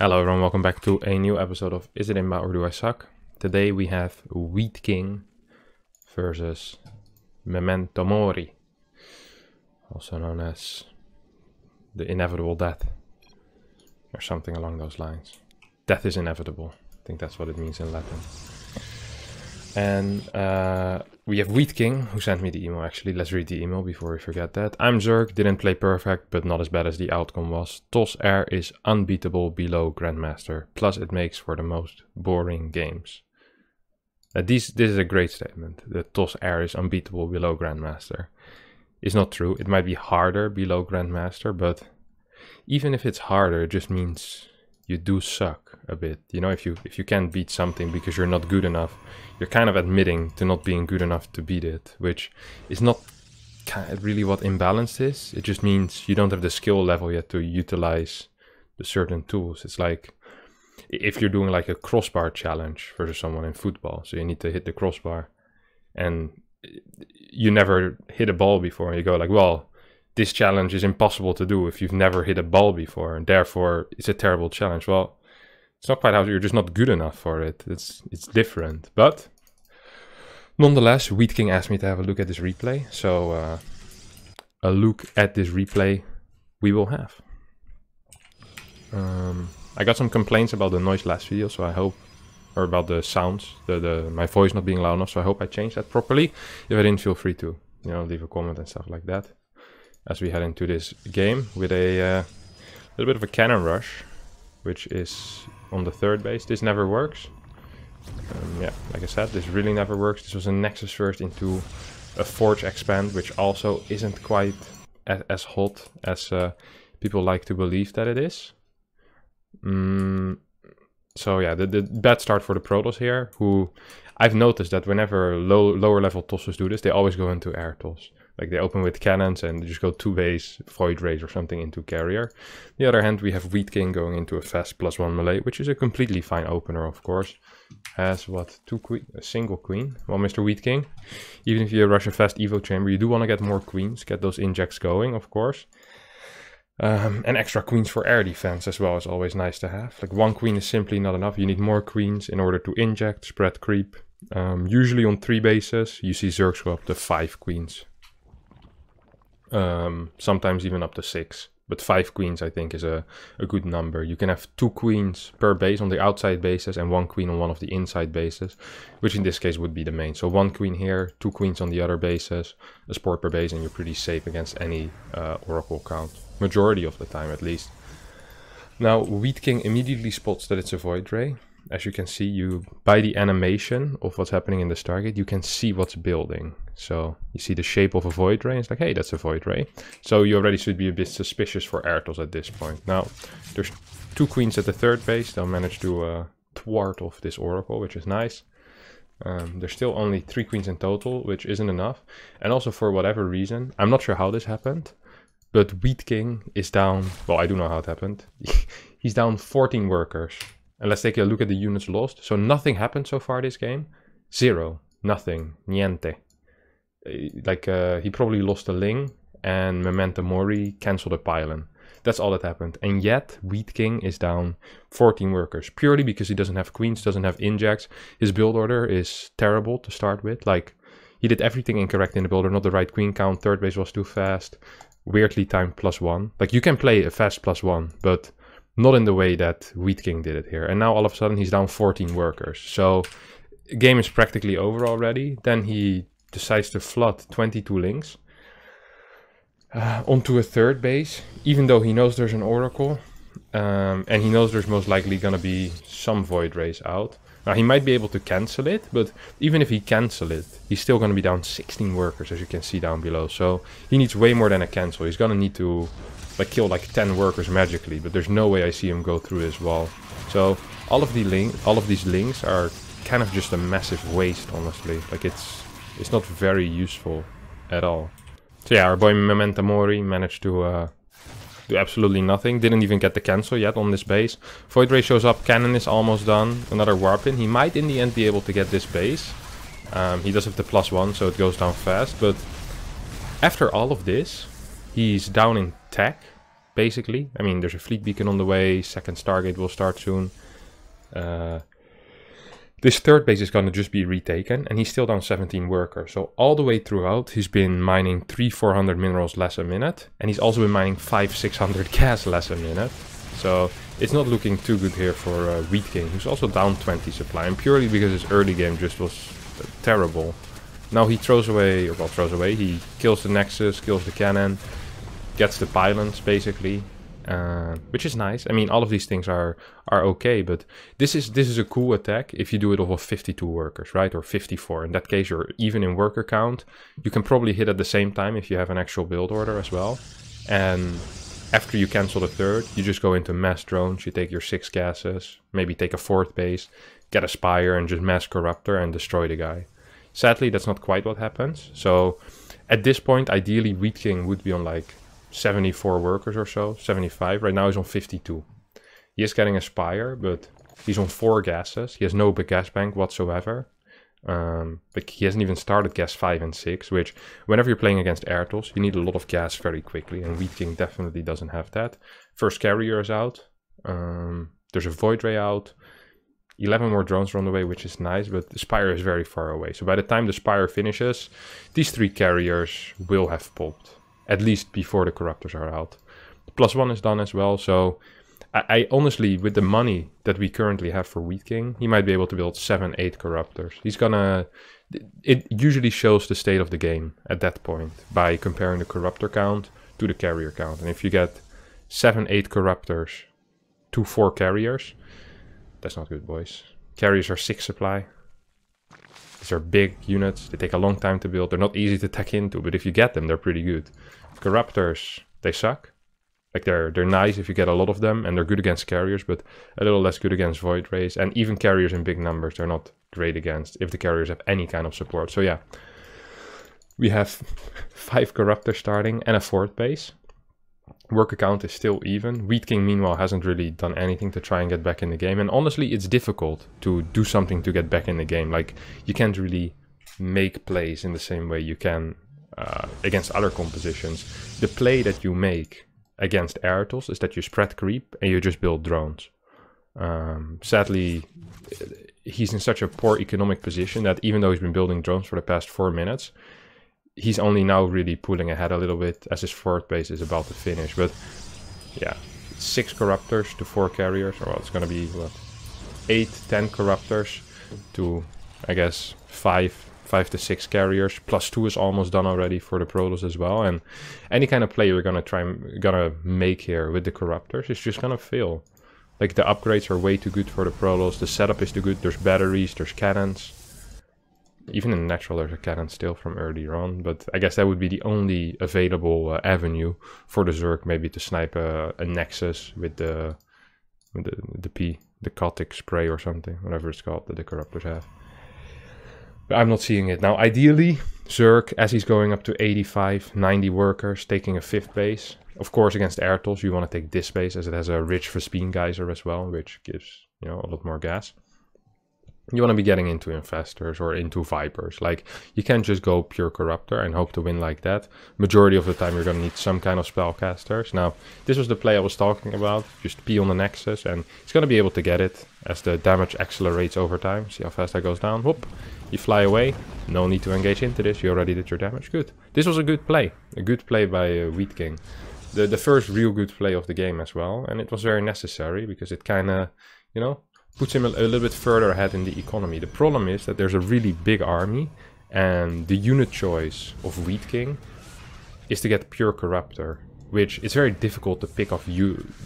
Hello everyone, welcome back to a new episode of Is It IMBA or Do I Suck? Today we have Wheat King versus Memento Mori, also known as the inevitable death, or something along those lines. Death is inevitable, I think that's what it means in Latin. And we have Wheat King, who sent me the email actually. Let's read the email before we forget that. I'm ZERG, didn't play perfect, but not as bad as the outcome was. TOS Air is unbeatable below Grandmaster, plus it makes for the most boring games. This is a great statement, that TOS Air is unbeatable below Grandmaster. It's not true, it might be harder below Grandmaster, but even if it's harder, it just means you do suck a bit. You know, if you can't beat something because you're not good enough, you're kind of admitting to not being good enough to beat it, which is not really what imbalanced is. It just means you don't have the skill level yet to utilize the certain tools. It's like if you're doing like a crossbar challenge versus someone in football, so you need to hit the crossbar and you never hit a ball before, and you go like, well, this challenge is impossible to do if you've never hit a ball before, and therefore it's a terrible challenge. Well, it's not quite how you're just not good enough for it. It's different. But nonetheless, Wheat King asked me to have a look at this replay. So a look at this replay we will have. I got some complaints about the noise last video, so I hope, or about the sounds, my voice not being loud enough, so I hope I changed that properly. If I didn't, feel free to, you know, leave a comment and stuff like that. As we head into this game with a little bit of a cannon rush, which is on the third base. This never works. Yeah, like I said, this really never works. This was a Nexus first into a Forge expand, which also isn't quite as hot as people like to believe that it is. So yeah, the bad start for the PROTOSS here, who I've noticed that whenever lower level tosses do this, they always go into air toss. Like they open with cannons and just go 2-base, Void Rays or something into carrier. On the other hand, we have Wheat King going into a fast +1 melee, which is a completely fine opener, of course. Has what, a single queen. Well, Mr. Wheat King, even if you rush a fast Evo chamber, you do want to get more queens, get those injects going, of course. And extra queens for air defense as well is always nice to have. Like one queen is simply not enough. You need more queens in order to inject, spread creep. Usually on 3 bases, you see Zergs go up to 5 queens. Sometimes even up to 6, but 5 queens I think is a good number. You can have 2 queens per base on the outside bases and 1 queen on one of the inside bases, which in this case would be the main. So 1 queen here, 2 queens on the other bases, a sport per base, and you're pretty safe against any oracle count, majority of the time at least. Now Wheat King immediately spots that it's a Void Ray. As you can see, by the animation of what's happening in the Stargate, you can see what's building. So you see the shape of a Void Ray, and it's like, hey, that's a Void Ray. So you already should be a bit suspicious for air toss at this point. Now, there's 2 queens at the third base. They'll manage to thwart off this Oracle, which is nice. There's still only 3 queens in total, which isn't enough. And also for whatever reason, I'm not sure how this happened, but Wheat King is down, well, I do know how it happened. He's down 14 workers. And let's take a look at the units lost. So nothing happened so far this game. 0. Nothing. Niente. Like, he probably lost a Ling and Memento Mori cancelled a pylon. That's all that happened. And yet, Wheat King is down 14 workers. Purely because he doesn't have queens, doesn't have injects. His build order is terrible to start with. Like, he did everything incorrect in the build order. Not the right queen count. Third base was too fast. Weirdly timed +1. Like, you can play a fast +1, but not in the way that Wheat King did it here. And now all of a sudden he's down 14 workers. So game is practically over already. Then he decides to flood 22 links onto a third base, even though he knows there's an Oracle. And he knows there's most likely going to be some Void Rays out. Now he might be able to cancel it, but even if he cancel it, he's still going to be down 16 workers, as you can see down below. So he needs way more than a cancel. He's going to need to like kill like 10 workers magically, but there's no way I see him go through this wall. So all of these links are kind of just a massive waste, honestly. Like it's not very useful at all. So yeah, our boy Memento Mori managed to do absolutely nothing. Didn't even get the cancel yet on this base. Void Ray shows up, cannon is almost done. Another warp in. He might in the end be able to get this base. He does have the +1, so it goes down fast. But after all of this, he's down in tech. basically. I mean, there's a fleet beacon on the way, second Stargate will start soon. This third base is going to just be retaken, and he's still down 17 workers. So all the way throughout, he's been mining 300-400 minerals less a minute, and he's also been mining 500-600 gas less a minute. So it's not looking too good here for Wheat King, who's also down 20 supply, and purely because his early game just was terrible. Now he throws away, or well, throws away, he kills the Nexus, kills the cannon, gets the pylons basically. Which is nice. I mean, all of these things are okay, but this is a cool attack if you do it off of 52 workers, right? Or 54. In that case, you're even in worker count. You can probably hit at the same time if you have an actual build order as well. And after you cancel the third, you just go into mass drones. You take your 6 gases, maybe take a fourth base, get a Spire, and just mass Corruptor and destroy the guy. Sadly, that's not quite what happens. So at this point, ideally, Wheat King would be on like 74 workers or so, 75. Right now he's on 52. He is getting a Spire, but he's on 4 gases. He has no big gas bank whatsoever. But he hasn't even started gas 5 and 6, which whenever you're playing against Airtos, you need a lot of gas very quickly, and Wheat King definitely doesn't have that. First carrier is out. There's a Void Ray out. 11 more drones are on the way, which is nice, but the Spire is very far away. So by the time the Spire finishes, these 3 carriers will have popped. At least before the Corruptors are out. +1 is done as well, so I honestly, with the money that we currently have for Wheat King, he might be able to build 7-8 Corruptors. He's gonna... It usually shows the state of the game at that point by comparing the Corruptor count to the carrier count. And if you get 7-8 Corruptors to 4 carriers, that's not good, boys. Carriers are 6 supply. These are big units. They take a long time to build. They're not easy to tech into, but if you get them, they're pretty good. Corruptors, they suck. Like they're nice if you get a lot of them, and they're good against carriers, but a little less good against Void Rays. And even carriers in big numbers, they're not great against if the carriers have any kind of support. So yeah, we have 5 Corruptors starting and a 4th base. Worker count is still even. Wheat King, meanwhile, hasn't really done anything to try and get back in the game. And honestly, it's difficult to do something to get back in the game. Like, you can't really make plays in the same way you can against other compositions. The play that you make against Airtos is that you spread creep and you just build drones. Sadly, he's in such a poor economic position that even though he's been building drones for the past 4 minutes, he's only now really pulling ahead a little bit as his 4th base is about to finish. But yeah, 6 Corruptors to 4 carriers, or well, it's gonna be what, 8-10 Corruptors to, I guess, 5 to 6 carriers. +2 is almost done already for the PROTOSS as well. And any kind of play we're gonna make here with the Corruptors is just gonna fail. Like, the upgrades are way too good for the PROTOSS. The setup is too good. There's batteries, there's cannons. Even in natural, there's a cannon still from earlier on, but I guess that would be the only available avenue for the ZERG, maybe to snipe a Nexus with the Cotic spray or something, whatever it's called that the Corruptors have. But I'm not seeing it. Now, ideally, ZERG, as he's going up to 85, 90 workers, taking a 5th base. Of course, against Airtos, you want to take this base, as it has a rich Vespene geyser as well, which gives, you know, a lot more gas. You want to be getting into Infestors or into Vipers. Like, you can't just go pure Corruptor and hope to win like that. Majority of the time you're going to need some kind of spellcasters. Now, this was the play I was talking about. Just P on the Nexus, and he's going to be able to get it as the damage accelerates over time. See how fast that goes down? Whoop! You fly away. No need to engage into this. You already did your damage. Good. This was a good play. A good play by Wheat King. The first real good play of the game as well. And it was very necessary because it kind of, you know, puts him a little bit further ahead in the economy. The problem is that there's a really big army, and the unit choice of Wheat King is to get pure Corruptor, which it's very difficult to pick off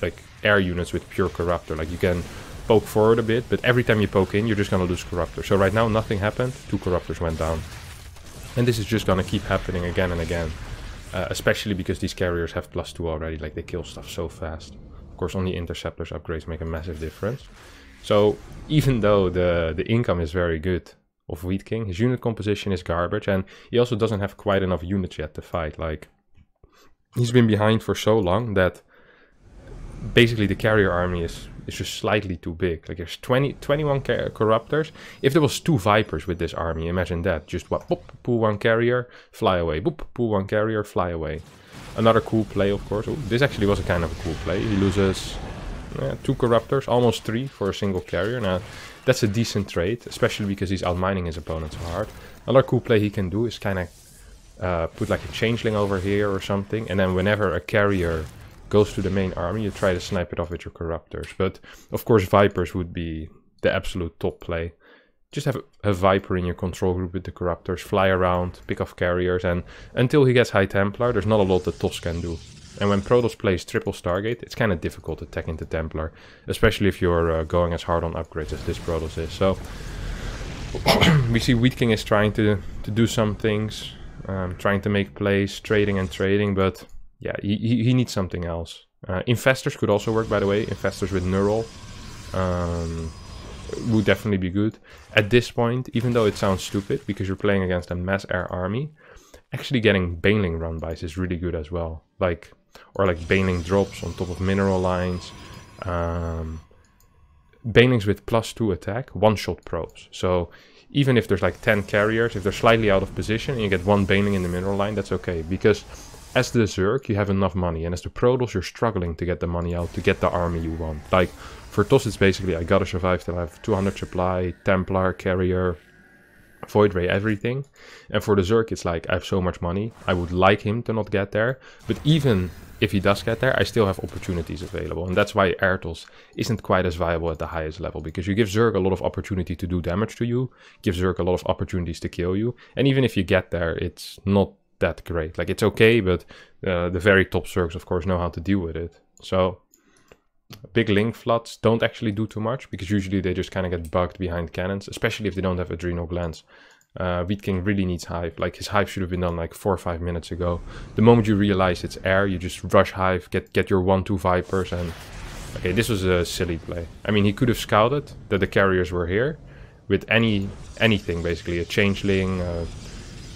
like air units with pure Corruptor. Like, you can poke forward a bit, but every time you poke in, you're just gonna lose Corruptor. So right now, nothing happened. 2 Corruptors went down, and this is just gonna keep happening again and again. Especially because these carriers have +2 already. Like, they kill stuff so fast. Of course, only Interceptors upgrades make a massive difference. So even though the income is very good of Wheat King, his unit composition is garbage, and he also doesn't have quite enough units yet to fight. Like, he's been behind for so long that basically the carrier army is just slightly too big. Like, there's 21 Corruptors. If there was 2 Vipers with this army, imagine that. Just what, boop, pull 1 carrier, fly away. Boop, pull 1 carrier, fly away. Another cool play, of course. Ooh, this actually was a kind of a cool play. He loses 2 corruptors, almost 3 for a single carrier. Now, that's a decent trade, especially because he's outmining his opponent so hard. Another cool play he can do is kind of put like a changeling over here or something, and then whenever a carrier goes to the main army, you try to snipe it off with your corruptors. But of course, Vipers would be the absolute top play. Just have a Viper in your control group with the corruptors, fly around, pick off carriers, and until he gets High Templar, there's not a lot that TOS can do. And when PROTOSS plays triple Stargate, it's kind of difficult to tech into Templar, especially if you're going as hard on upgrades as this PROTOSS is. So we see Wheat King is trying to do some things, trying to make plays, trading, but yeah, he needs something else. Infestors could also work, by the way. Infestors with Neural would definitely be good. At this point, even though it sounds stupid, because you're playing against a mass air army, actually getting Baneling run-bys is really good as well. Or like Baneling drops on top of mineral lines. Banelings with +2 attack, one-shot probes. So even if there's like 10 carriers, if they're slightly out of position and you get one Baneling in the mineral line, that's okay. Because as the ZERG, you have enough money. And as the PROTOSS, you're struggling to get the money out, to get the army you want. Like, for TOS, it's basically, I gotta survive till I have 200 supply, Templar, carrier, Void Ray, everything. And for the ZERG, it's like, I have so much money. I would like him to not get there. But even if he does get there, I still have opportunities available. And that's why AirTOS isn't quite as viable at the highest level. Because you give ZERG a lot of opportunity to do damage to you. Give ZERG a lot of opportunities to kill you. And even if you get there, it's not that great. Like, it's okay, but the very top ZERGs, of course, know how to deal with it. So big link floods don't actually do too much, because usually they just kind of get bugged behind cannons, especially if they don't have Adrenal Glands. Wheat King really needs Hive. Like, his Hive should have been done like 4 or 5 minutes ago. The moment you realize it's air, you just rush Hive, get your 1-2 Vipers, and okay, this was a silly play. I mean, he could have scouted that the carriers were here with anything, basically, a Changeling,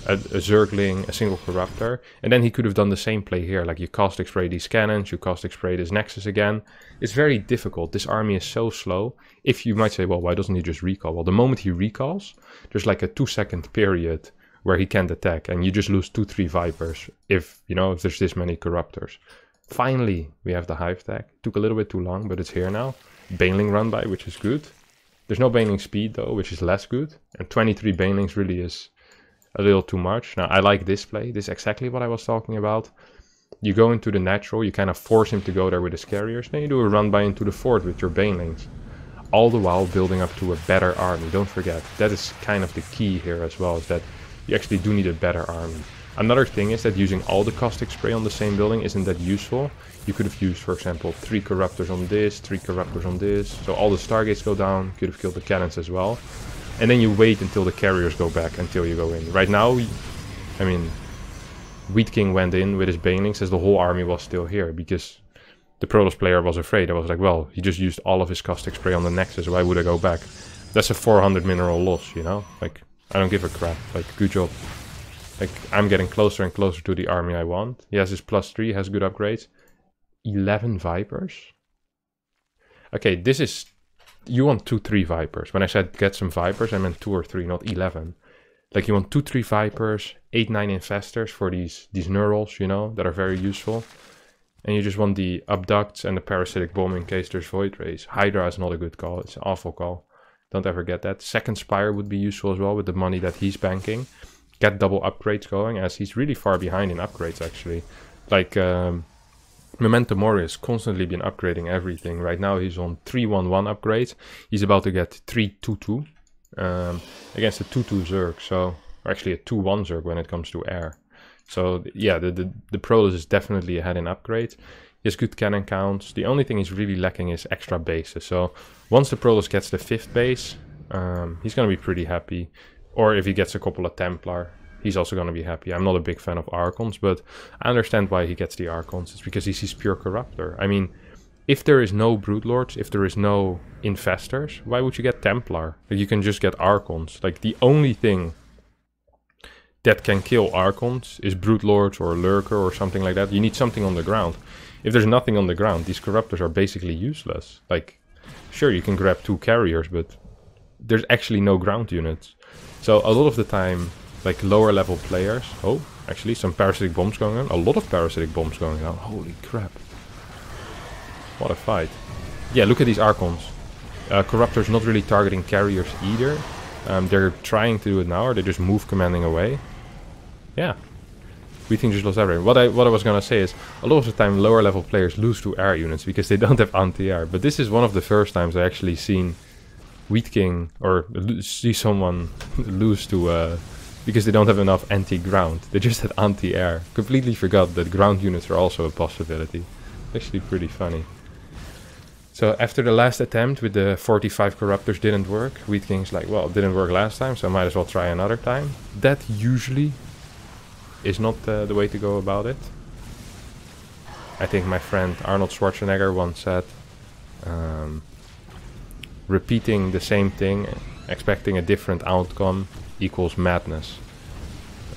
a Zergling, a single Corruptor, and then he could have done the same play here. Like, you caustic spray these cannons, you caustic spray this Nexus again. It's very difficult. This army is so slow. If you might say, well, why doesn't he just recall? Well, the moment he recalls, there's like a 2-second period where he can't attack, and you just lose 2-3 Vipers if there's this many Corruptors. Finally, we have the Hive tech. Took a little bit too long, but it's here now. Baneling run by, which is good. There's no Baneling speed though, which is less good. And 23 Banelings really is a little too much. Now, I like this play. This is exactly what I was talking about. You go into the natural, you kind of force him to go there with his carriers, then you do a run by into the fort with your Banelings. All the while building up to a better army. Don't forget, that is kind of the key here as well, is that you actually do need a better army. Another thing is that using all the caustic spray on the same building isn't that useful. You could have used, for example, 3 Corruptors on this, 3 Corruptors on this, so all the Stargates go down, could have killed the cannons as well. And then you wait until the carriers go back until you go in. Right now, I mean, Wheat King went in with his Banelings as the whole army was still here, because the PROTOSS player was afraid. I was like, well, he just used all of his caustic spray on the Nexus, why would I go back? That's a 400 mineral loss, Like, I don't give a crap. Like, good job. Like, I'm getting closer and closer to the army I want. He has his +3, has good upgrades. 11 Vipers? Okay, this is... You want 2-3 Vipers. When I said get some Vipers, I meant 2 or 3, not 11. Like, you want 2-3 Vipers, 8-9 Infestors for these Neurals, that are very useful. And you just want the Abducts and the Parasitic Bomb in case there's Void Rays. Hydra is not a good call. It's an awful call. Don't ever get that. Second Spire would be useful as well with the money that he's banking. Get double upgrades going, as he's really far behind in upgrades, actually. Like, Memento Mori has constantly been upgrading everything. Right now he's on 3-1-1 upgrades. He's about to get 3-2-2 against a 2-2 Zerg. So, or actually a 2-1 Zerg when it comes to air. So yeah, the PROTOSS is definitely ahead in upgrades. He has good cannon counts. The only thing he's really lacking is extra bases. So once the PROTOSS gets the 5th base, he's going to be pretty happy. Or if he gets a couple of Templar, he's also going to be happy. I'm not a big fan of Archons, but I understand why he gets the Archons. It's because he sees pure Corruptor. I mean, if there is no Broodlords, if there is no Infestors, why would you get Templar? Like, you can just get Archons. Like, the only thing that can kill Archons is Broodlords or Lurker or something like that. You need something on the ground. If there's nothing on the ground, these Corruptors are basically useless. Like, sure, you can grab 2 carriers, but there's actually no ground units. So a lot of the time, like, lower level players... Oh, Actually, some parasitic bombs going on. A lot of parasitic bombs going on. Holy crap. What a fight. Yeah, look at these Archons. Corruptor's not really targeting carriers either. They're trying to do it now, or they just move commanding away. Yeah. We think just lost everything. What I was gonna say is, a lot of the time lower level players lose to air units because they don't have anti-air. But this is one of the first times I actually seen Wheat King, or see someone lose to, because they don't have enough anti-ground. They just had anti-air. Completely forgot that ground units are also a possibility. Actually pretty funny. So after the last attempt with the 45 Corruptors didn't work, Wheat King's like, well, it didn't work last time, so I might as well try another time. That usually is not the way to go about it. I think my friend Arnold Schwarzenegger once said, repeating the same thing, expecting a different outcome equals madness.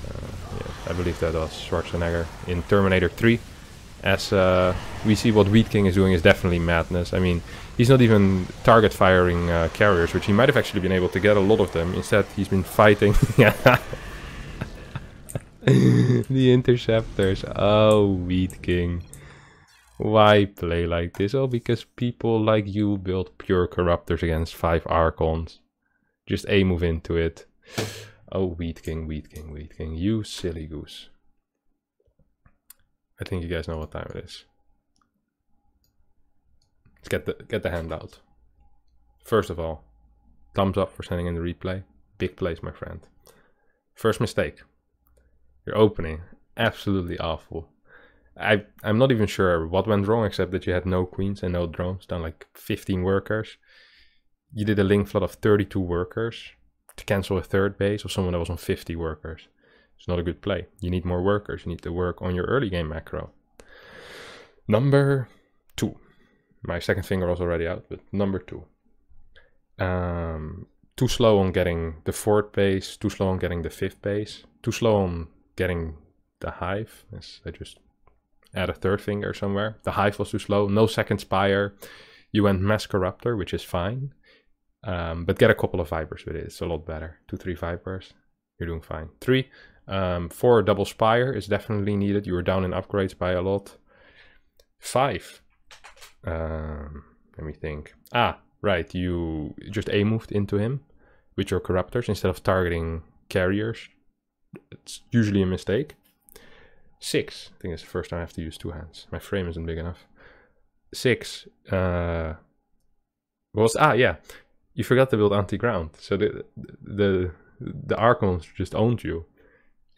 Yeah, I believe that was Schwarzenegger in Terminator 3. As we see what Wheat King is doing is definitely madness. I mean, he's not even target firing carriers, which he might have actually been able to get a lot of them. Instead, he's been fighting the interceptors. Oh, Wheat King. Why play like this? Oh, because people like you build pure Corruptors against 5 Archons. Just move into it. Oh, Wheat King, Wheat King, Wheat King. You silly goose. I think you guys know what time it is. Let's get the handout. First of all, thumbs up for sending in the replay. Big plays, my friend. First mistake. Your opening. Absolutely awful. I'm not even sure what went wrong, except that you had no queens and no drones, down like 15 workers. You did a link flood of 32 workers to cancel a third base of someone that was on 50 workers. It's not a good play. You need more workers. You need to work on your early game macro. Number 2. My second finger was already out, but number 2. Too slow on getting the 4th base, too slow on getting the 5th base, too slow on getting the hive. Yes, I just add a 3rd finger somewhere. The hive was too slow. No second spire. You went mass corruptor, which is fine. But get a couple of vipers with it. It's a lot better. 2-3 vipers. You're doing fine. 3. 4 double spire is definitely needed. You were down in upgrades by a lot. 5. Let me think. Ah, right. You just moved into him with your corruptors instead of targeting carriers. It's usually a mistake. 6. I think it's the first time I have to use 2 hands. My frame isn't big enough. 6. Yeah. You forgot to build anti-ground. So the Archons just owned you.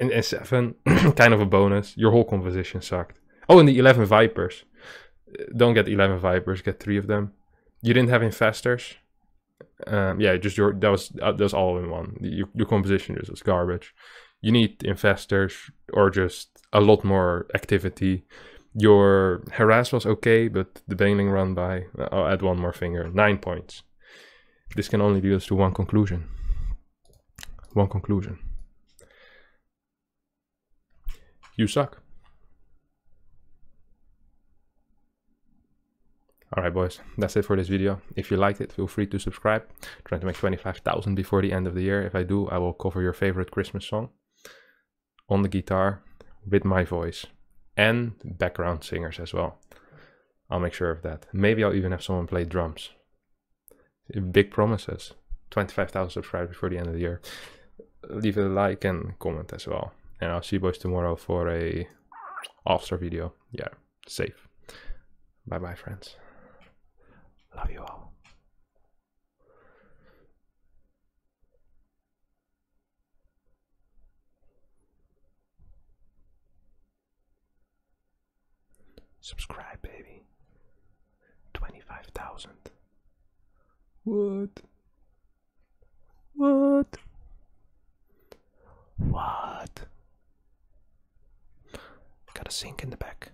And 7, kind of a bonus. Your whole composition sucked. Oh, and the 11 Vipers. Don't get 11 Vipers, get 3 of them. You didn't have Infestors. Yeah, just that was all in one. Your composition just was garbage. You need Infestors or just a lot more activity. Your Harass was okay, but the Baneling run by, I'll add 1 more finger. 9 points. This can only lead us to one conclusion. One conclusion. You suck. Alright boys, that's it for this video. If you liked it, feel free to subscribe. I'm trying to make 25,000 before the end of the year. If I do, I will cover your favorite Christmas song on the guitar with my voice and background singers as well. I'll make sure of that. Maybe I'll even have someone play drums. Big promises. 25,000 subscribers before the end of the year. Leave a like and comment as well. And I'll see you boys tomorrow for a All-Star video. Yeah, safe. Bye bye friends. Love you all. Subscribe, baby. 25,000. What? What? What? Got a sink in the back.